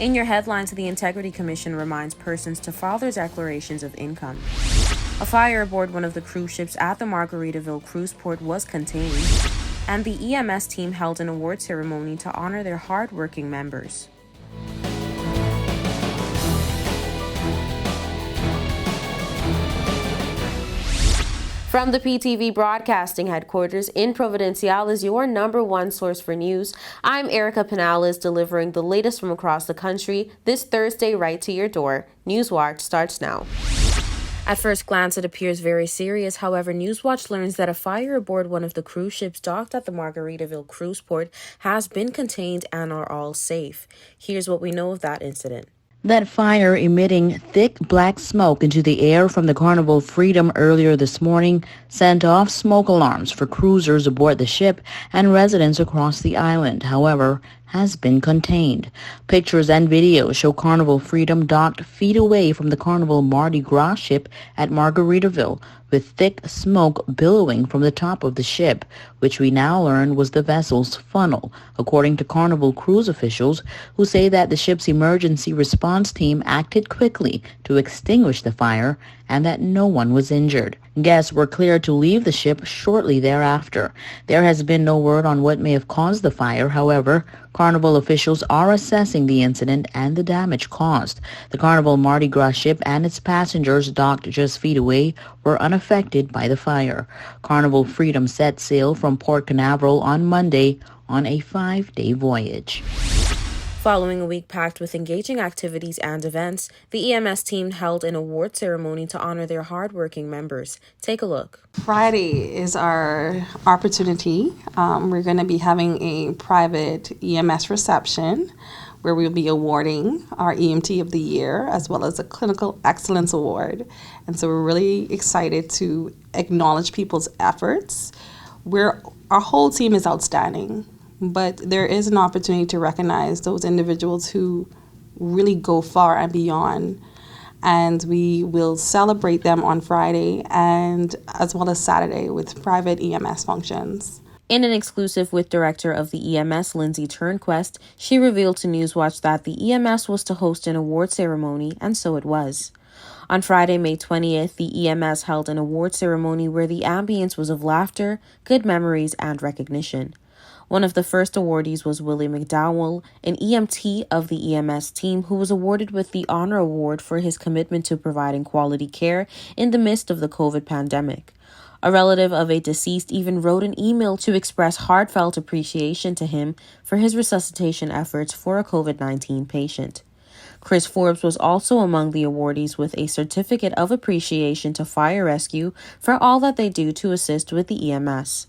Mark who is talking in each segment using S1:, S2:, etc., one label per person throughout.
S1: In your headlines, the Integrity Commission reminds persons to file their declarations of income. A fire aboard one of the cruise ships at the Margaritaville cruise port was contained, and the EMS team held an award ceremony to honor their hard-working members. From the PTV Broadcasting Headquarters in Providenciales, your number one source for news, I'm Erica Penales, delivering the latest from across the country this Thursday right to your door. Newswatch starts now. At first glance, it appears very serious. However, Newswatch learns that a fire aboard one of the cruise ships docked at the Margaritaville cruise port has been contained and are all safe. Here's what we know of that incident.
S2: That fire emitting thick black smoke into the air from the Carnival Freedom earlier this morning sent off smoke alarms for cruisers aboard the ship and residents across the island. However, has been contained. Pictures and videos show Carnival Freedom docked feet away from the Carnival Mardi Gras ship at Margaritaville, with thick smoke billowing from the top of the ship, which we now learn was the vessel's funnel, according to Carnival cruise officials, who say that the ship's emergency response team acted quickly to extinguish the fire and that no one was injured. Guests were cleared to leave the ship shortly thereafter. There has been no word on what may have caused the fire. However, Carnival officials are assessing the incident and the damage caused. The Carnival Mardi Gras ship and its passengers docked just feet away were unaffected by the fire. Carnival Freedom set sail from Port Canaveral on Monday on a 5-day voyage.
S1: Following a week packed with engaging activities and events, the EMS team held an award ceremony to honor their hardworking members. Take a look.
S3: Friday is our opportunity. We're going to be having a private EMS reception where we'll be awarding our EMT of the Year as well as a Clinical Excellence Award. And so we're really excited to acknowledge people's efforts. Our whole team is outstanding. But there is an opportunity to recognize those individuals who really go far and beyond. And we will celebrate them on Friday and as well as Saturday with private EMS functions.
S1: In an exclusive with director of the EMS, Lindsay Turnquest, she revealed to Newswatch that the EMS was to host an award ceremony, and so it was. On Friday, May 20th, the EMS held an award ceremony where the ambience was of laughter, good memories, and recognition. One of the first awardees was Willie McDowell, an EMT of the EMS team, who was awarded with the Honor Award for his commitment to providing quality care in the midst of the COVID pandemic. A relative of a deceased even wrote an email to express heartfelt appreciation to him for his resuscitation efforts for a COVID-19 patient. Chris Forbes was also among the awardees with a certificate of appreciation to Fire Rescue for all that they do to assist with the EMS.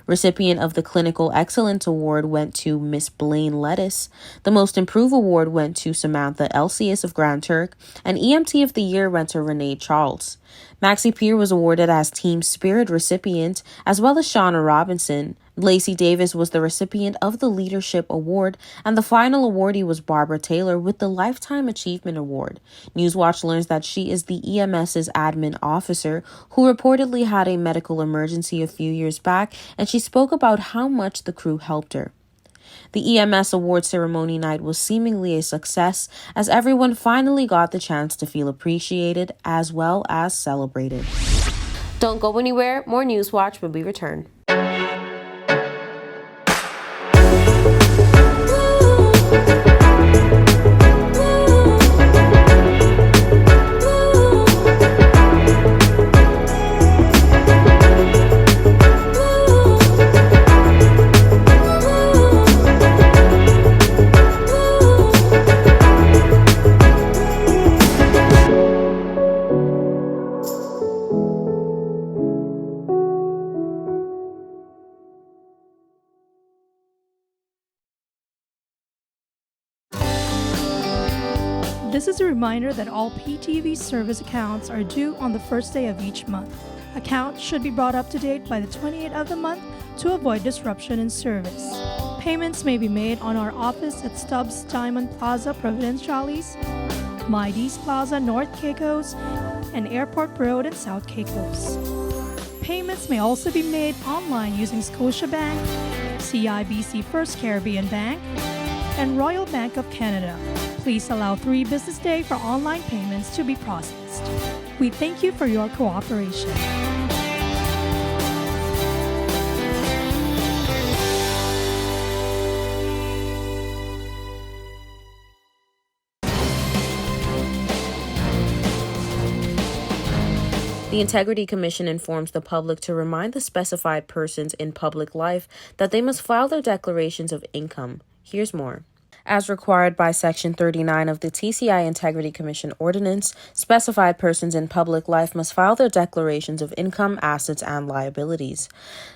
S1: Recipient of the Clinical Excellence Award went to Miss Blaine Lettuce. The Most Improved Award went to Samantha Elsius of Grand Turk, and EMT of the Year went to Renee Charles. Maxie Peer was awarded as Team Spirit recipient, as well as Shauna Robinson. Lacey Davis was the recipient of the Leadership Award, and the final awardee was Barbara Taylor with the Lifetime Achievement Award. Newswatch learns that she is the EMS's admin officer who reportedly had a medical emergency a few years back, and she spoke about how much the crew helped her. The EMS award ceremony night was seemingly a success as everyone finally got the chance to feel appreciated as well as celebrated. Don't go anywhere. More Newswatch when we return.
S4: This is a reminder that all PTV service accounts are due on the first day of each month. Accounts should be brought up to date by the 28th of the month to avoid disruption in service. Payments may be made on our office at Stubbs Diamond Plaza, Providenciales, Mides Plaza, North Caicos, and Airport Road in South Caicos. Payments may also be made online using Scotiabank, CIBC First Caribbean Bank, and Royal Bank of Canada. Please allow 3 business days for online payments to be processed. We thank you for your cooperation.
S1: The Integrity Commission informs the public to remind the specified persons in public life that they must file their declarations of income. Here's more. As required by Section 39 of the TCI Integrity Commission Ordinance, specified persons in public life must file their declarations of income, assets, and liabilities.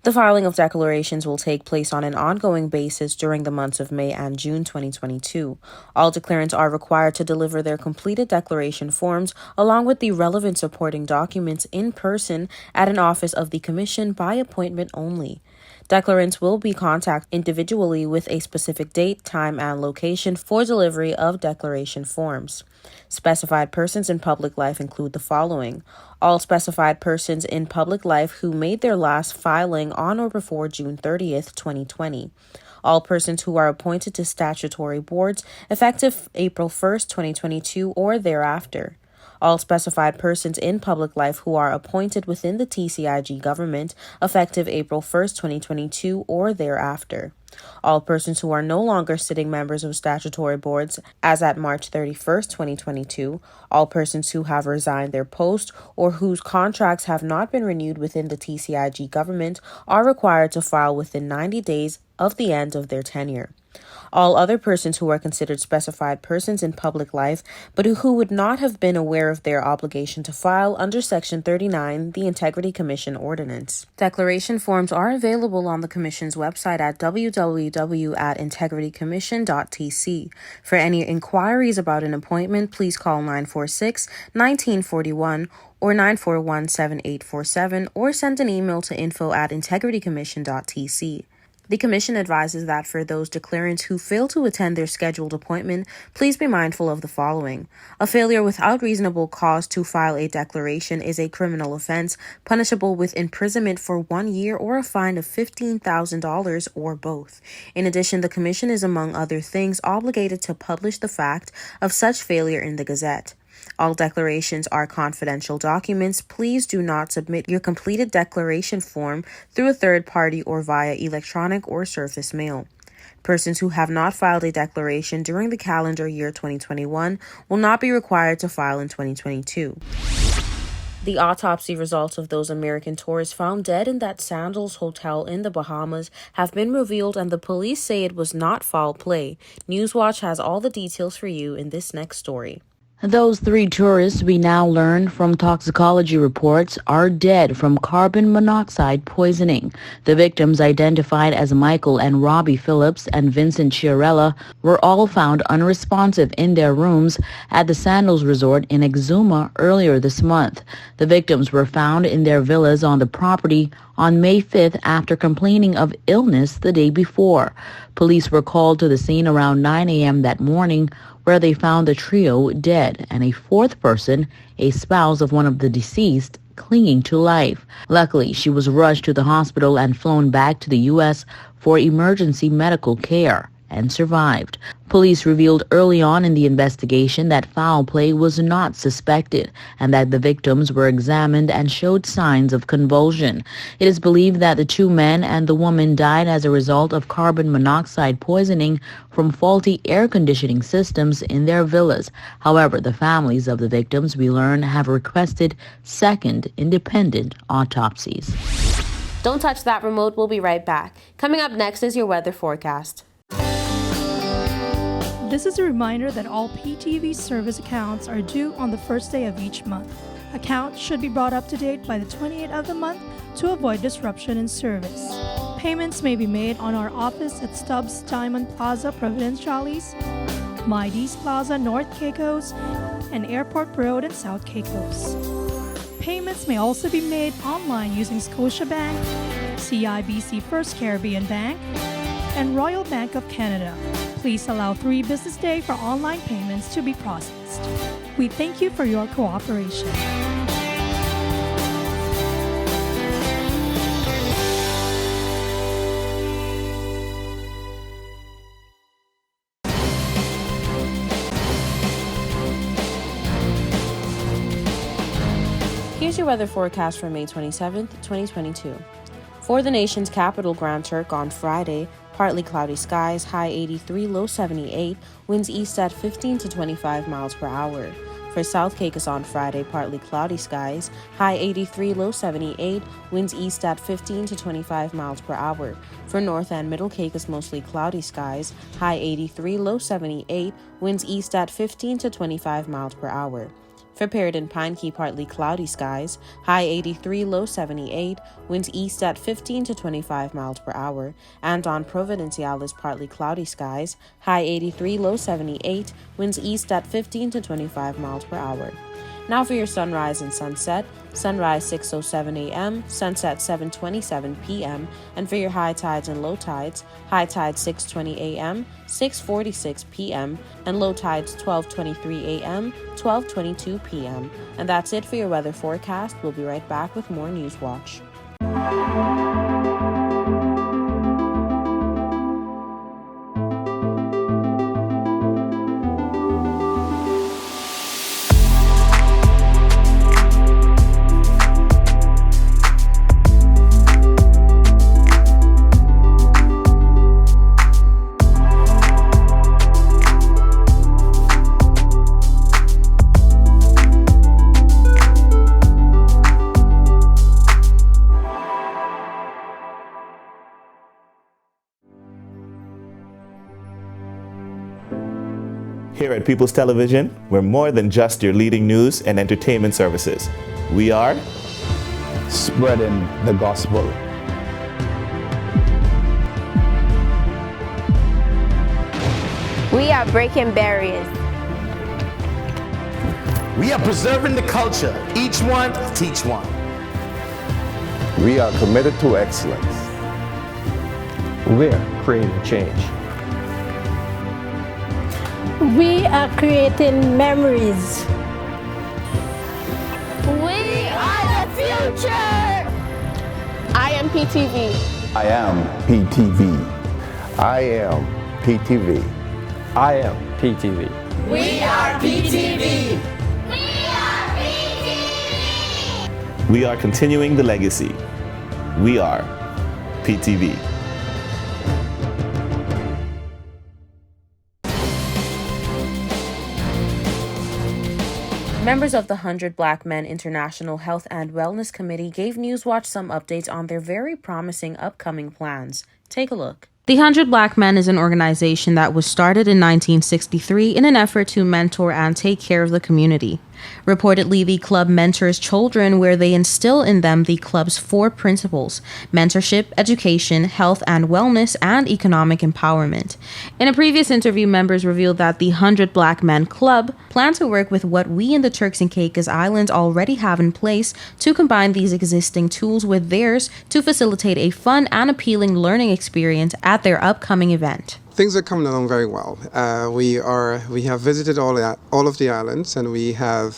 S1: The filing of declarations will take place on an ongoing basis during the months of May and June 2022. All declarants are required to deliver their completed declaration forms along with the relevant supporting documents in person at an office of the Commission by appointment only. Declarants will be contacted individually with a specific date, time, and location for delivery of declaration forms. Specified persons in public life include the following: all specified persons in public life who made their last filing on or before June 30th, 2020. All persons who are appointed to statutory boards effective April 1st, 2022 or thereafter. All specified persons in public life who are appointed within the TCIG government effective April 1st, 2022 or thereafter. All persons who are no longer sitting members of statutory boards as at March 31st, 2022. All persons who have resigned their post or whose contracts have not been renewed within the TCIG government are required to file within 90 days of the end of their tenure. All other persons who are considered specified persons in public life, but who would not have been aware of their obligation to file under Section 39, the Integrity Commission Ordinance. Declaration forms are available on the Commission's website at www.integritycommission.tc. For any inquiries about an appointment, please call 946-1941 or 941-7847 or send an email to info@integritycommission.tc. The Commission advises that for those declarants who fail to attend their scheduled appointment, please be mindful of the following. A failure without reasonable cause to file a declaration is a criminal offense, punishable with imprisonment for 1 year or a fine of $15,000 or both. In addition, the Commission is, among other things, obligated to publish the fact of such failure in the Gazette. All declarations are confidential documents. Please do not submit your completed declaration form through a third party or via electronic or surface mail. Persons who have not filed a declaration during the calendar year 2021 will not be required to file in 2022. The autopsy results of those American tourists found dead in that Sandals hotel in the Bahamas have been revealed, and the police say it was not foul play. Newswatch has all the details for you in this next story.
S2: Those 3 tourists, we now learn from toxicology reports, are dead from carbon monoxide poisoning. The victims, identified as Michael and Robbie Phillips and Vincent Chiarella, were all found unresponsive in their rooms at the Sandals Resort in Exuma earlier this month. The victims were found in their villas on the property on May 5th after complaining of illness the day before. Police were called to the scene around 9 a.m. that morning, where they found the trio dead and a 4th person, a spouse of one of the deceased, clinging to life. Luckily, she was rushed to the hospital and flown back to the U.S. for emergency medical care and survived. Police revealed early on in the investigation that foul play was not suspected and that the victims were examined and showed signs of convulsion. It is believed that the 2 men and the woman died as a result of carbon monoxide poisoning from faulty air conditioning systems in their villas. However, the families of the victims, we learn, have requested second independent autopsies.
S1: Don't touch that remote. We'll be right back. Coming up next is your weather forecast.
S4: This is a reminder that all PTV service accounts are due on the first day of each month. Accounts should be brought up to date by the 28th of the month to avoid disruption in service. Payments may be made on our office at Stubbs Diamond Plaza, Providenciales, Mides Plaza, North Caicos, and Airport Road in South Caicos. Payments may also be made online using Scotiabank, CIBC First Caribbean Bank, and Royal Bank of Canada. Please allow 3 business days for online payments to be processed. We thank you for your cooperation.
S1: Here's your weather forecast for May 27th, 2022. For the nation's capital, Grand Turk, on Friday, partly cloudy skies, high 83, low 78, winds east at 15 to 25 miles per hour. For South Caicos on Friday, partly cloudy skies, high 83, low 78, winds east at 15 to 25 miles per hour. For North and Middle Caicos, mostly cloudy skies, high 83, low 78, winds east at 15 to 25 miles per hour. For Parrot and Pine Key, partly cloudy skies, high 83, low 78, winds east at 15 to 25 miles per hour. And on Providenciales, partly cloudy skies, high 83, low 78, winds east at 15 to 25 miles per hour. Now for your sunrise and sunset. Sunrise 6:07 a.m., sunset 7:27 p.m. And for your high tides and low tides, high tide 6:20 a.m., 6:46 p.m., and low tides 12:23 a.m., 12:22 p.m. And that's it for your weather forecast. We'll be right back with more News Watch.
S5: Here at People's Television, we're more than just your leading news and entertainment services. We are
S6: spreading the gospel.
S7: We are breaking barriers.
S8: We are preserving the culture. Each one, teach one.
S9: We are committed to excellence.
S6: We're creating change.
S10: We are creating memories.
S7: We are the future. I am PTV.
S9: I am PTV. I am PTV.
S6: I am PTV.
S7: We are PTV.
S5: We are continuing the legacy. We are PTV.
S1: Members of the 100 Black Men International Health and Wellness Committee gave Newswatch some updates on their very promising upcoming plans. Take a look. The 100 Black Men is an organization that was started in 1963 in an effort to mentor and take care of the community. Reportedly, the club mentors children where they instill in them the club's 4 principles: mentorship, education, health and wellness, and economic empowerment. In a previous interview, members revealed that the 100 Black Men Club plan to work with what we in the Turks and Caicos Islands already have in place to combine these existing tools with theirs to facilitate a fun and appealing learning experience at their upcoming event.
S11: Things are coming along very well. We have visited all of the islands, and we have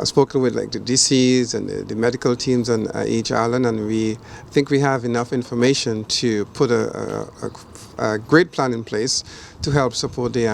S11: spoken with like the DCs and the medical teams on each island, and we think we have enough information to put a great plan in place to help support the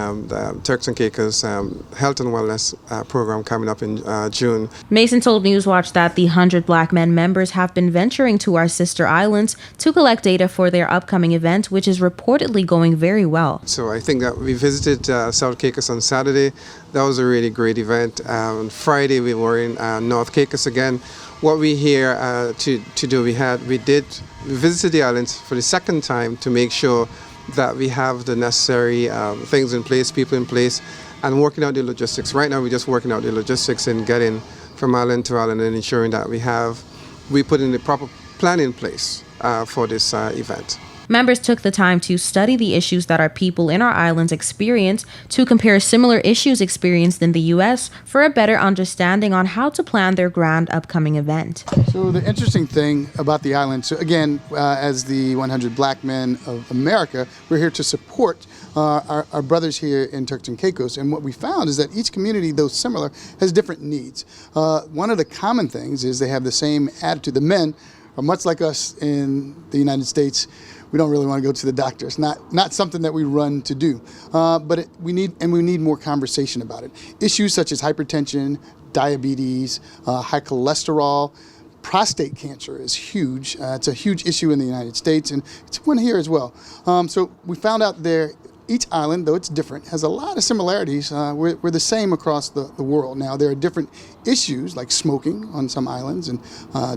S11: Turks and Caicos health and wellness program coming up in June.
S1: Mason told Newswatch that the 100 Black Men members have been venturing to our sister islands to collect data for their upcoming event, which is reportedly going very well.
S11: So I think that we visited South Caicos on Saturday. That was a really great event. On Friday we were in North Caicos again. What we here to do, we visited the islands for the second time to make sure that we have the necessary things in place, people in place, and working out the logistics. Right now we're just working out the logistics and getting from island to island and ensuring that we put in the proper plan in place for this event.
S1: Members took the time to study the issues that our people in our islands experience, to compare similar issues experienced in the U.S. for a better understanding on how to plan their grand upcoming event.
S12: So the interesting thing about the island, so again, as the 100 Black Men of America, we're here to support our brothers here in Turks and Caicos. And what we found is that each community, though similar, has different needs. One of the common things is they have the same attitude. The men are much like us in the United States. We don't really want to go to the doctor. It's not something that we run to do, but we need more conversation about it. Issues such as hypertension, diabetes, high cholesterol. Prostate cancer is huge. It's a huge issue in the United States, and it's one here as well. So we found out there, each island, though it's different, has a lot of similarities. We're the same across the world. Now, there are different issues like smoking on some islands and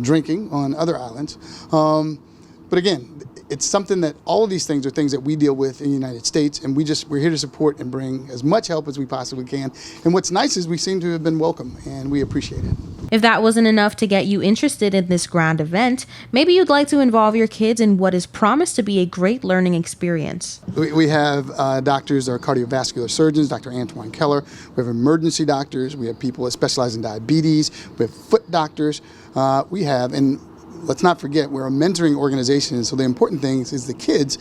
S12: drinking on other islands. But again, it's something that all of these things are things that we deal with in the United States, and we're here to support and bring as much help as we possibly can. And what's nice is we seem to have been welcome, and we appreciate it.
S1: If that wasn't enough to get you interested in this grand event, maybe you'd like to involve your kids in what is promised to be a great learning experience.
S12: We have doctors, our cardiovascular surgeons, Dr. Antoine Keller. We have emergency doctors. We have people that specialize in diabetes. We have foot doctors. And let's not forget, we're a mentoring organization, so the important thing is the kids.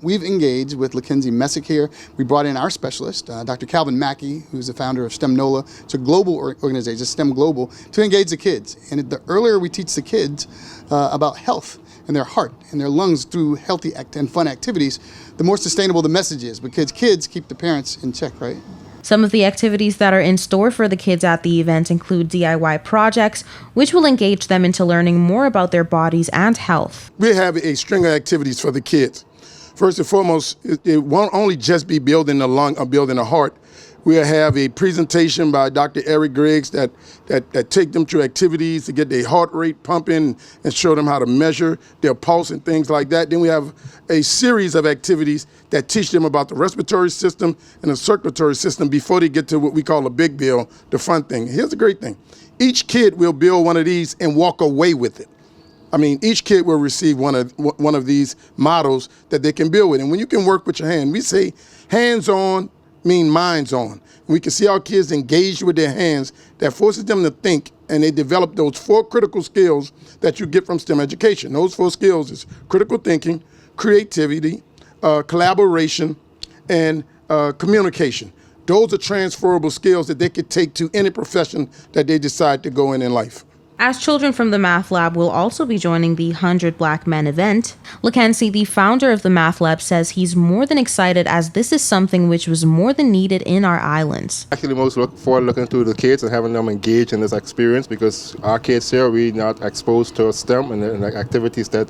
S12: We've engaged with Mackenzie Messick here. We brought in our specialist, Dr. Calvin Mackey, who's the founder of STEM NOLA. It's a global organization, STEM Global, to engage the kids. And the earlier we teach the kids about health and their heart and their lungs through healthy and fun activities, the more sustainable the message is, because kids keep the parents in check, right?
S1: Some of the activities that are in store for the kids at the event include DIY projects, which will engage them into learning more about their bodies and health.
S13: We have a string of activities for the kids. First and foremost, it won't only just be building the lung or building the heart. We'll have a presentation by Dr. Eric Griggs that take them through activities to get their heart rate pumping and show them how to measure their pulse and things like that. Then we have a series of activities that teach them about the respiratory system and the circulatory system before they get to what we call a big bill, the fun thing. Here's the great thing. Each kid will build one of these and walk away with it. I mean, each kid will receive one of these models that they can build with. And when you can work with your hand, we say hands-on mean minds on. We can see our kids engaged with their hands. That forces them to think, and they develop those 4 critical skills that you get from STEM education. Those 4 skills is critical thinking, creativity, collaboration, and communication. Those are transferable skills that they could take to any profession that they decide to go in life.
S1: As children from the Math Lab will also be joining the 100 Black Men event, Mackenzie, the founder of the Math Lab, says he's more than excited as this is something which was more than needed in our islands.
S14: Actually, most look forward looking to the kids and having them engage in this experience, because our kids here, we're not exposed to STEM and the activities that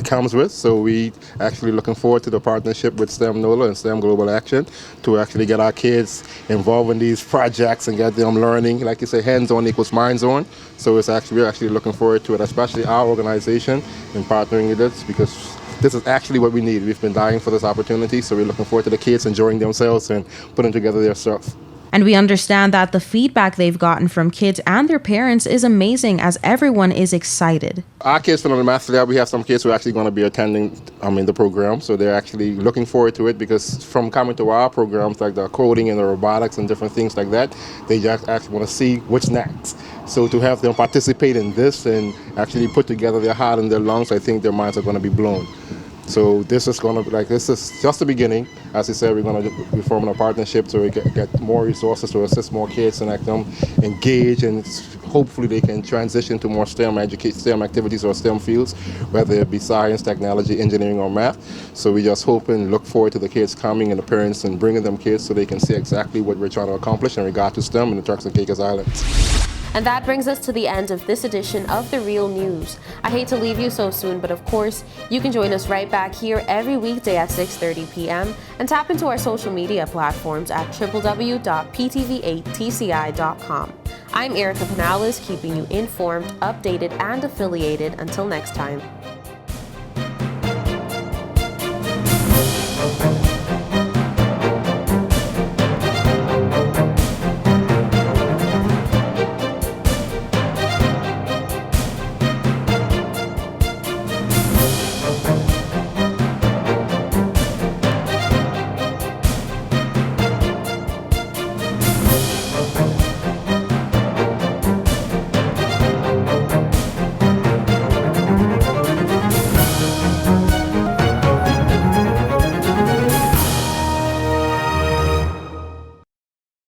S14: comes with. So we actually looking forward to the partnership with STEM NOLA and STEM Global Action to actually get our kids involved in these projects and get them learning. Like you say, hands-on equals minds-on. So we're actually looking forward to it, especially our organization in partnering with this, because this is actually what we need. We've been dying for this opportunity, so we're looking forward to the kids enjoying themselves and putting together their stuff.
S1: And we understand that the feedback they've gotten from kids and their parents is amazing, as everyone is excited.
S14: Our kids from the Math Lab, we have some kids who are actually going to be attending the program, so they're actually looking forward to it, because from coming to our programs, like the coding and the robotics and different things like that, they just actually want to see what's next. So to have them participate in this and actually put together their heart and their lungs, I think their minds are going to be blown. So this is going to be this is just the beginning. As I said, we're going to be forming a partnership so we can get more resources to assist more kids and them engage, and hopefully they can transition to more STEM activities or STEM fields, whether it be science, technology, engineering, or math. So we just hope and look forward to the kids coming and the parents and bringing them kids so they can see exactly what we're trying to accomplish in regard to STEM in the Turks and Caicos Islands.
S1: And that brings us to the end of this edition of The Real News. I hate to leave you so soon, but of course, you can join us right back here every weekday at 6:30 p.m. and tap into our social media platforms at www.ptv8tci.com. I'm Erica Penales, keeping you informed, updated, and affiliated. Until next time.